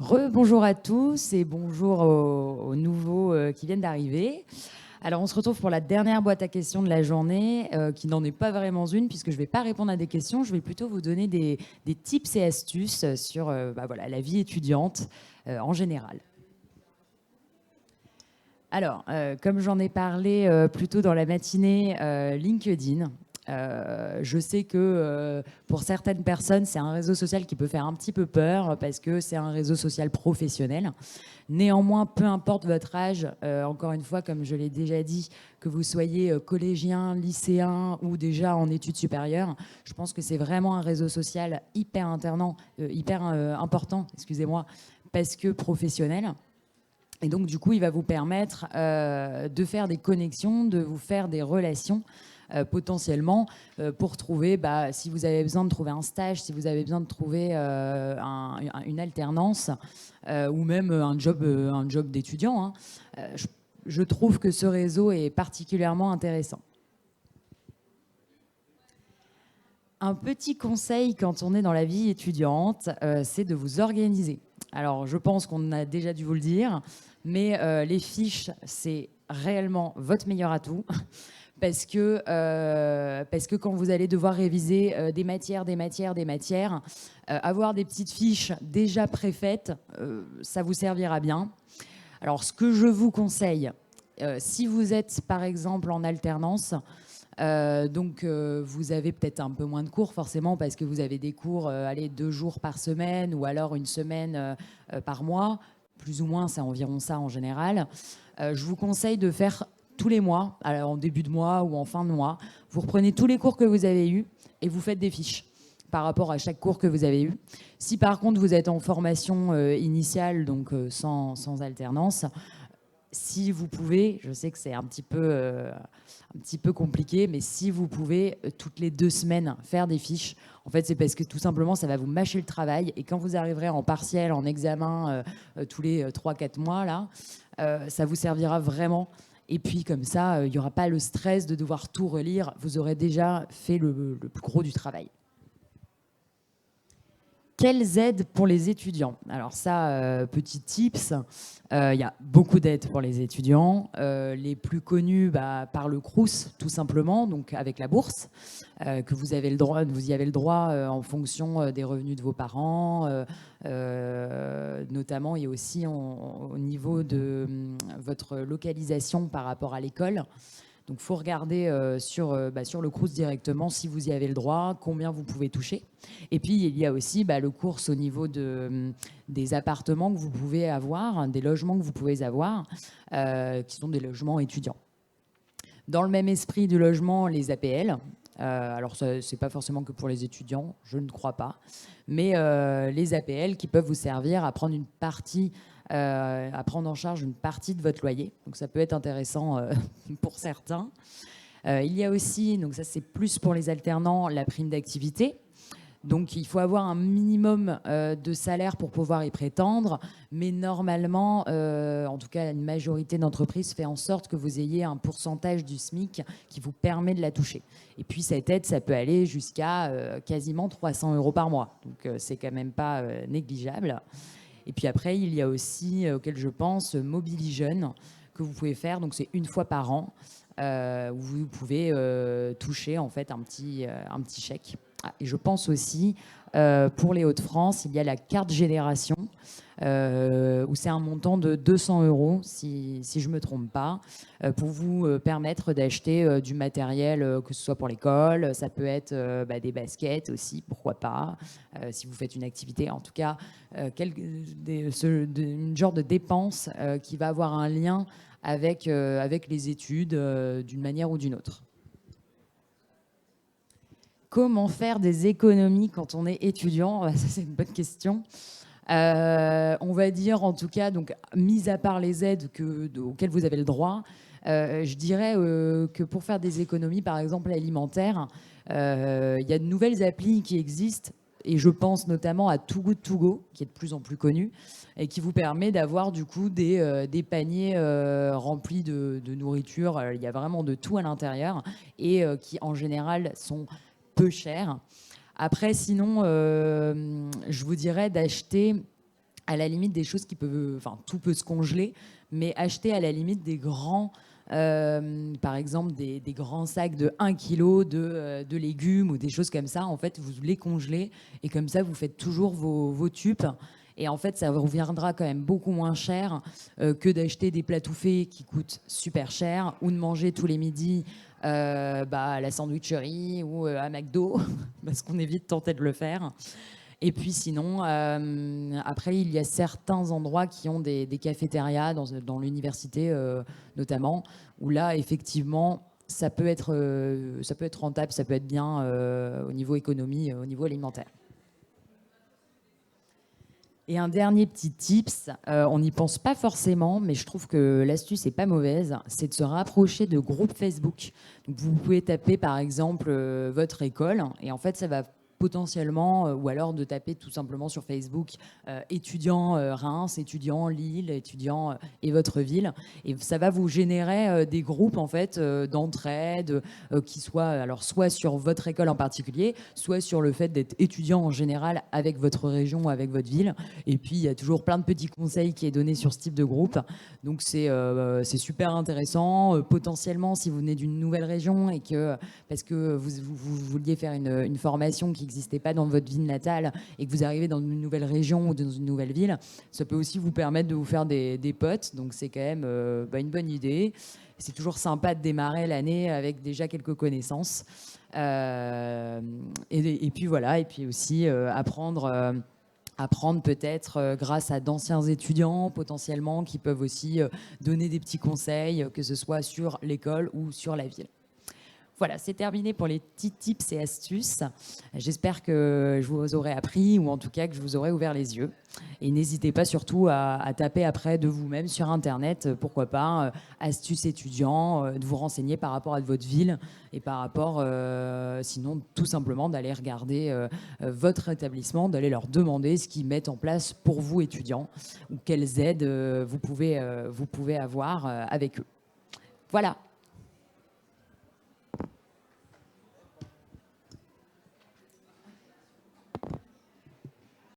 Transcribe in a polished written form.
Rebonjour à tous et bonjour aux nouveaux qui viennent d'arriver. Alors, on se retrouve pour la dernière boîte à questions de la journée, qui n'en est pas vraiment une, puisque je ne vais pas répondre à des questions, je vais plutôt vous donner des tips et astuces sur voilà, la vie étudiante en général. Alors, comme j'en ai parlé plus tôt dans la matinée, LinkedIn. Je sais que pour certaines personnes, c'est un réseau social qui peut faire un petit peu peur parce que c'est un réseau social professionnel. Néanmoins, peu importe votre âge, encore une fois, comme je l'ai déjà dit, que vous soyez collégien, lycéen ou déjà en études supérieures, je pense que c'est vraiment un réseau social hyper important, excusez-moi, parce que professionnel. Et donc, du coup, il va vous permettre de faire des connexions, de vous faire des relations potentiellement pour trouver, si vous avez besoin de trouver un stage, si vous avez besoin de trouver une alternance ou même un job d'étudiant. Hein. Je trouve que ce réseau est particulièrement intéressant. Un petit conseil quand on est dans la vie étudiante, c'est de vous organiser. Alors, je pense qu'on a déjà dû vous le dire, mais les fiches, c'est réellement votre meilleur atout. Parce que quand vous allez devoir réviser des matières, avoir des petites fiches déjà préfaites, ça vous servira bien. Alors, ce que je vous conseille, si vous êtes par exemple en alternance, vous avez peut-être un peu moins de cours forcément parce que vous avez des cours 2 jours par semaine ou alors une semaine par mois, plus ou moins, c'est environ ça en général. Je vous conseille de faire tous les mois, alors en début de mois ou en fin de mois, vous reprenez tous les cours que vous avez eus et vous faites des fiches par rapport à chaque cours que vous avez eu. Si par contre vous êtes en formation initiale, donc sans alternance, si vous pouvez, je sais que c'est un petit peu compliqué, mais si vous pouvez toutes les 2 semaines faire des fiches, en fait, c'est parce que tout simplement, ça va vous mâcher le travail. Et quand vous arriverez en partiel, en examen, tous les 3-4 mois, là, ça vous servira vraiment. Et puis, comme ça, il n'y aura pas le stress de devoir tout relire. Vous aurez déjà fait le plus gros du travail. Quelles aides pour les étudiants? Alors ça, petit tips, il y a beaucoup d'aides pour les étudiants. Les plus connus par le Crous, tout simplement, donc avec la bourse, que vous y avez le droit en fonction des revenus de vos parents. Notamment, et aussi au niveau de votre localisation par rapport à l'école. Donc, il faut regarder sur le Crous directement si vous y avez le droit, combien vous pouvez toucher. Et puis, il y a aussi le Crous au niveau des appartements que vous pouvez avoir, hein, des logements que vous pouvez avoir, qui sont des logements étudiants. Dans le même esprit du logement, les APL. Alors, ce n'est pas forcément que pour les étudiants, je ne crois pas. Mais les APL qui peuvent vous servir à prendre à prendre en charge une partie de votre loyer. Donc ça peut être intéressant pour certains. Il y a aussi, donc ça c'est plus pour les alternants, la prime d'activité. Donc il faut avoir un minimum de salaire pour pouvoir y prétendre, mais normalement, en tout cas une majorité d'entreprises fait en sorte que vous ayez un pourcentage du SMIC qui vous permet de la toucher. Et puis cette aide, ça peut aller jusqu'à quasiment 300 € par mois. Donc c'est quand même pas négligeable. Et puis après, il y a aussi, auquel je pense, Mobilijeune, que vous pouvez faire. Donc c'est une fois par an, où vous pouvez toucher en fait un petit chèque. Ah, et je pense aussi, pour les Hauts-de-France, il y a la carte génération, où c'est un montant de 200 €, si je ne me trompe pas, pour vous permettre d'acheter du matériel, que ce soit pour l'école, ça peut être des baskets aussi, pourquoi pas, si vous faites une activité. En tout cas, une genre de dépense qui va avoir un lien avec les études d'une manière ou d'une autre. Comment faire des économies quand on est étudiant? Ça, c'est une bonne question. On va dire, en tout cas, donc, mis à part les aides auxquelles vous avez le droit, je dirais que pour faire des économies, par exemple alimentaires, il y a de nouvelles applis qui existent. Et je pense notamment à Too Good To Go, qui est de plus en plus connu, et qui vous permet d'avoir du coup des paniers remplis de nourriture. Il y a vraiment de tout à l'intérieur et qui en général sont peu chers. Après, sinon, je vous dirais d'acheter à la limite des choses qui peuvent, enfin tout peut se congeler, mais acheter à la limite des grands, par exemple des grands sacs de 1 kg de légumes ou des choses comme ça, en fait vous les congelez et comme ça vous faites toujours vos tubes. Et en fait, ça vous reviendra quand même beaucoup moins cher que d'acheter des plats tout faits qui coûtent super cher ou de manger tous les midis à la sandwicherie ou à McDo, parce qu'on est vite tenté de le faire. Et puis sinon, après, il y a certains endroits qui ont des cafétérias, dans l'université notamment, où là, effectivement, ça peut être rentable, ça peut être bien au niveau économie, au niveau alimentaire. Et un dernier petit tips, on n'y pense pas forcément, mais je trouve que l'astuce n'est pas mauvaise, c'est de se rapprocher de groupes Facebook. Donc vous pouvez taper par exemple votre école, et en fait ça va potentiellement, ou alors de taper tout simplement sur Facebook étudiant Reims, étudiant Lille, étudiant et votre ville, et ça va vous générer des groupes en fait d'entraide qui soient alors soit sur votre école en particulier, soit sur le fait d'être étudiant en général avec votre région ou avec votre ville. Et puis, il y a toujours plein de petits conseils qui est donné sur ce type de groupe. Donc, c'est super intéressant. Potentiellement, si vous venez d'une nouvelle région et que, parce que vous vouliez faire une formation qui n'existait pas dans votre ville natale et que vous arrivez dans une nouvelle région ou dans une nouvelle ville, ça peut aussi vous permettre de vous faire des potes. Donc, c'est quand même une bonne idée. C'est toujours sympa de démarrer l'année avec déjà quelques connaissances. Et puis voilà, et puis aussi apprendre peut-être grâce à d'anciens étudiants potentiellement qui peuvent aussi donner des petits conseils, que ce soit sur l'école ou sur la ville. Voilà, c'est terminé pour les petits tips et astuces. J'espère que je vous aurai appris ou en tout cas que je vous aurai ouvert les yeux. Et n'hésitez pas surtout à taper après de vous-même sur Internet, pourquoi pas, astuces étudiants, de vous renseigner par rapport à votre ville et par rapport, sinon tout simplement d'aller regarder votre établissement, d'aller leur demander ce qu'ils mettent en place pour vous étudiants ou quelles aides vous pouvez avoir avec eux. Voilà.